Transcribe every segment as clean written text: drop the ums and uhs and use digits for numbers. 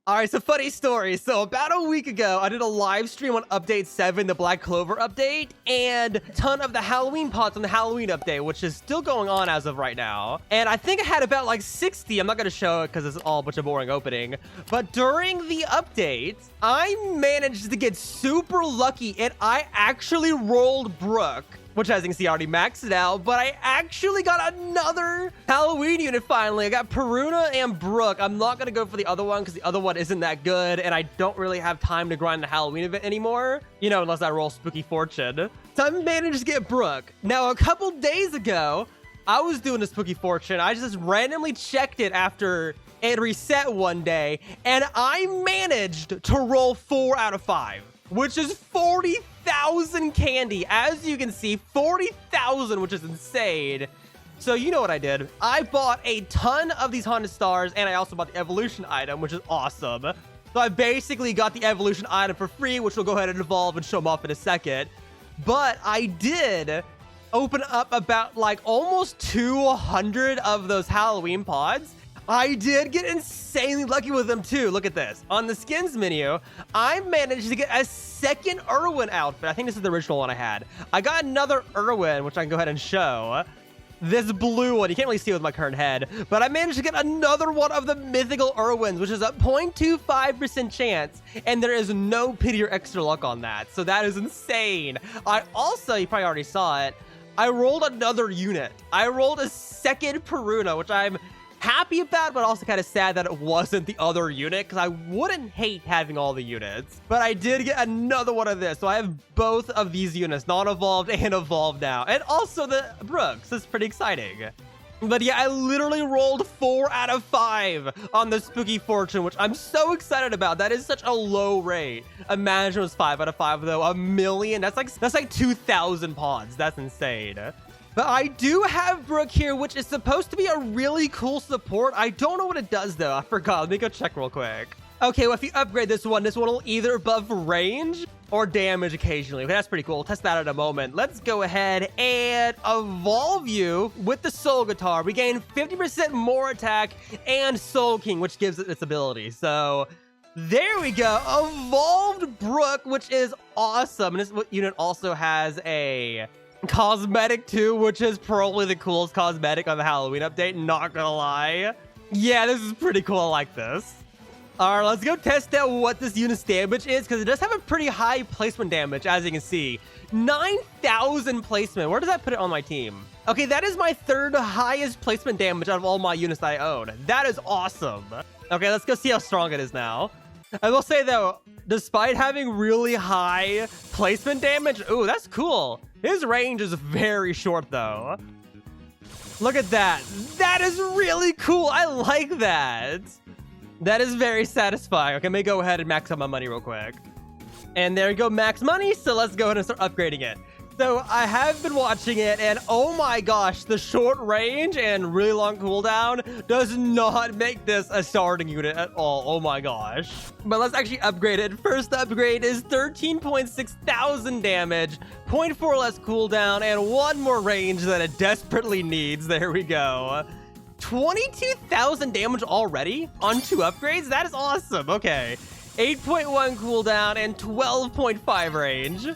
All right, so funny story. So about a week ago, I did a live stream on Update 7, the Black Clover update, and a ton of the Halloween pods on the Halloween update, which is still going on as of right now. And I think I had about like 60. I'm not going to show it because it's all a bunch of boring opening. But during the update, I managed to get super lucky, and I actually rolled Brook, which, as you can see, I already maxed it out, but I actually got another Halloween unit finally. I got Peruna and Brook. I'm not going to go for the other one because the other one isn't that good, and I don't really have time to grind the Halloween event anymore, you know, unless I roll Spooky Fortune. So I managed to get Brook. Now, a couple days ago, I was doing a Spooky Fortune. I just randomly checked it after it reset one day, and I managed to roll 4 out of 5, which is 40,000 candy. As you can see, 40,000, which is insane. So you know what I did. I bought a ton of these Haunted Stars, and I also bought the evolution item, which is awesome. So I basically got the evolution item for free, which we'll go ahead and evolve and show them off in a second. But I did open up about like almost 200 of those Halloween pods. I did get insanely lucky with them too. Look at this. On the skins menu, I managed to get a second Irwin outfit. I think this is the original one I had. I got another Irwin, which I can go ahead and show. This blue one, you can't really see it with my current head, but I managed to get another one of the mythical Irwins, which is a 0.25% chance, and there is no pity or extra luck on that. So that is insane. I also, you probably already saw it, I rolled another unit. I rolled a second Peruna, which I'm happy about, but also kind of sad that it wasn't the other unit, because I wouldn't hate having all the units. But I did get another one of this, so I have both of these units, non-evolved and evolved now, and also the Brooks. This is pretty exciting. But yeah, I literally rolled 4 out of 5 on the Spooky Fortune, which I'm so excited about. That is such a low rate. Imagine it was 5 out of 5 though. A million. That's like 2,000 pods. That's insane. But I do have Brook here, which is supposed to be a really cool support. I don't know what it does, though. I forgot. Let me go check real quick. Okay, well, if you upgrade this one will either buff range or damage occasionally. Okay, that's pretty cool. We'll test that in a moment. Let's go ahead and evolve you with the Soul Guitar. We gain 50% more attack and Soul King, which gives it its ability. So there we go. Evolved Brook, which is awesome. And this unit also has a cosmetic too, which is probably the coolest cosmetic on the Halloween update, not gonna lie. Yeah, this is pretty cool. I like this. All right, let's go test out what this unit's damage is, because it does have a pretty high placement damage, as you can see. 9,000 placement. Where does that put it on my team? Okay, that is my third highest placement damage out of all my units I own. That is awesome. Okay, let's go see how strong it is now. I will say, though, despite having really high placement damage, ooh, that's cool. His range is very short, though. Look at that. That is really cool. I like that. That is very satisfying. Okay, let me go ahead and max out my money real quick. And there you go, max money. So let's go ahead and start upgrading it. So I have been watching it, and oh my gosh, the short range and really long cooldown does not make this a starting unit at all. Oh my gosh. But let's actually upgrade it. First upgrade is 13.6 thousand damage, 0.4 less cooldown, and 1 more range that it desperately needs. There we go. 22,000 damage already on 2 upgrades? That is awesome. Okay. 8.1 cooldown and 12.5 range.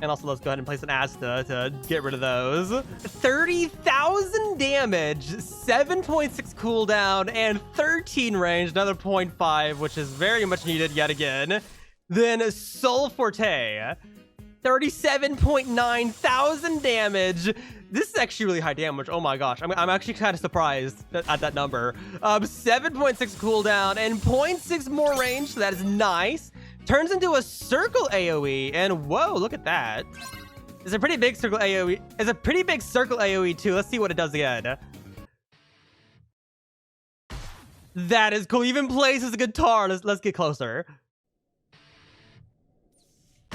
And also, let's go ahead and place an Asta to get rid of those. 30,000 damage, 7.6 cooldown, and 13 range, another 0.5, which is very much needed yet again. Then Soul Forte, 37.9 thousand damage. This is actually really high damage. Oh my gosh. I'm actually kind of surprised at that number. 7.6 cooldown and 0.6 more range. So that is nice. Turns into a circle AoE, and whoa, look at that. It's a pretty big circle AoE. It's a pretty big circle AoE too. Let's see what it does again. That is cool. Even plays as a guitar. Let's get closer.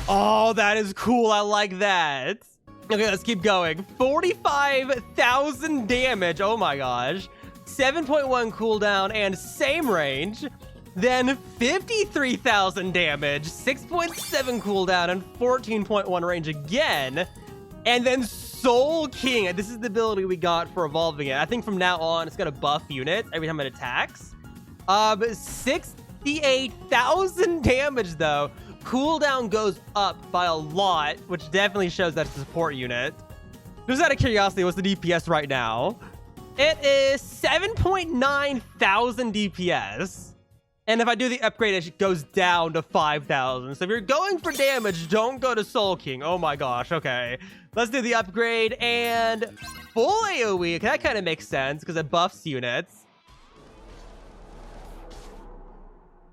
Oh, that is cool. I like that. Okay, let's keep going. 45,000 damage. Oh my gosh. 7.1 cooldown and same range. Then 53,000 damage, 6.7 cooldown, and 14.1 range again. And then Soul King. This is the ability we got for evolving it. I think from now on, it's going to buff units every time it attacks. 58,000 damage, though. Cooldown goes up by a lot, which definitely shows that it's a support unit. Just out of curiosity, what's the DPS right now? It is 7.9 thousand DPS. And if I do the upgrade, it goes down to 5,000. So if you're going for damage, don't go to Soul King. Oh my gosh, okay. Let's do the upgrade and full AoE. Okay, that kind of makes sense because it buffs units.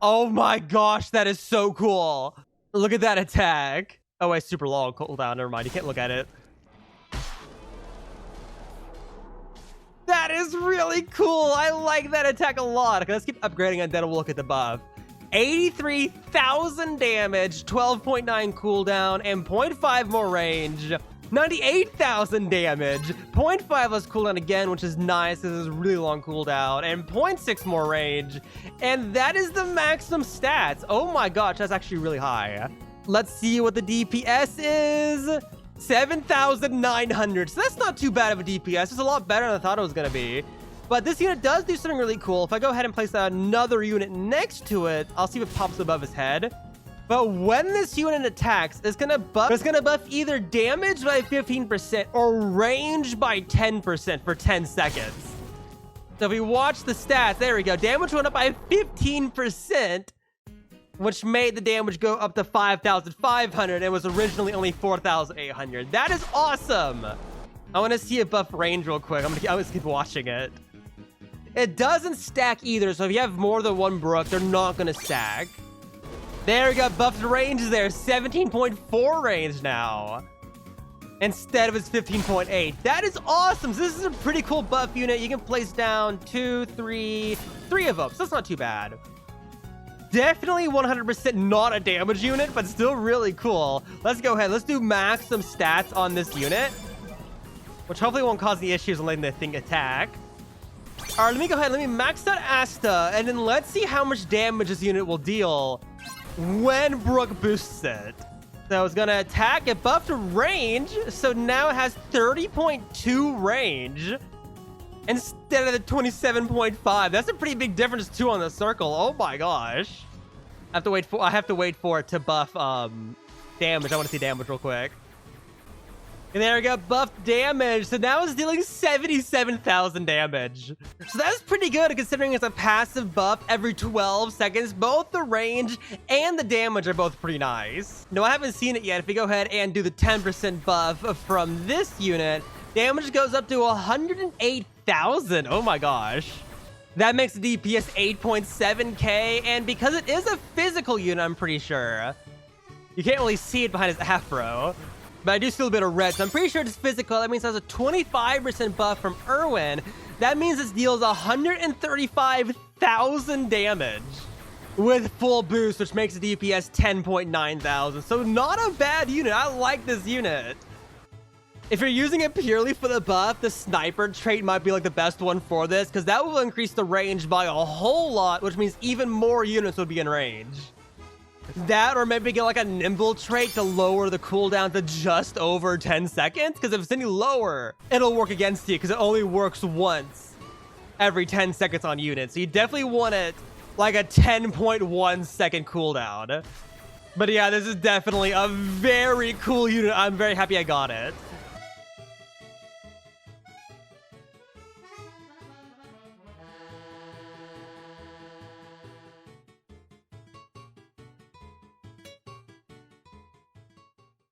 Oh my gosh, that is so cool. Look at that attack. Oh wait, super long cooldown. Never mind, you can't look at it. That is really cool. I like that attack a lot. Okay, let's keep upgrading and then we'll look at the buff. 83,000 damage, 12.9 cooldown, and 0.5 more range. 98,000 damage, 0.5 less cooldown again, which is nice. This is a really long cooldown, and 0.6 more range. And that is the maximum stats. Oh my gosh, that's actually really high. Let's see what the DPS is. 7,900. So that's not too bad of a DPS. It's a lot better than I thought it was going to be. But this unit does do something really cool. If I go ahead and place another unit next to it, I'll see if it pops above his head. But when this unit attacks, it's gonna buff either damage by 15% or range by 10% for 10 seconds. So if we watch the stats, there we go. Damage went up by 15%, which made the damage go up to 5,500. It was originally only 4,800. That is awesome. I want to see it buff range real quick. I'm gonna keep watching it. It doesn't stack either, so if you have more than one Brook, they're not gonna stack. There we go, buffed range there, 17.4 range now. Instead of its 15.8. That is awesome. So this is a pretty cool buff unit. You can place down three of them. So that's not too bad. Definitely 100% not a damage unit, but still really cool. Let's go ahead. Let's do maximum stats on this unit, which hopefully won't cause any issues in letting the thing attack. All right, let me go ahead. Let me max out Asta, and then let's see how much damage this unit will deal when Brook boosts it. So it's gonna attack. It buffed range, so now it has 30.2 range instead of the 27.5. That's a pretty big difference too on the circle. Oh my gosh! I have to wait for it to buff damage. I want to see damage real quick. And there we go, buffed damage. So now it's dealing 77,000 damage. So that's pretty good considering it's a passive buff every 12 seconds. Both the range and the damage are both pretty nice. No, I haven't seen it yet. If we go ahead and do the 10% buff from this unit, damage goes up to 108,000. Oh my gosh. That makes the DPS 8.7k. And because it is a physical unit, I'm pretty sure. You can't really see it behind his afro. But I do see a bit of red, so I'm pretty sure it's physical. That means it has a 25% buff from Irwin. That means it deals 135,000 damage with full boost, which makes the DPS 10.9 thousand. So not a bad unit. I like this unit. If you're using it purely for the buff, the sniper trait might be like the best one for this, because that will increase the range by a whole lot, which means even more units would be in range. That, or maybe get like a nimble trait to lower the cooldown to just over 10 seconds. Because if it's any lower, it'll work against you because it only works once every 10 seconds on units. So you definitely want it like a 10.1 second cooldown. But yeah, this is definitely a very cool unit. I'm very happy I got it.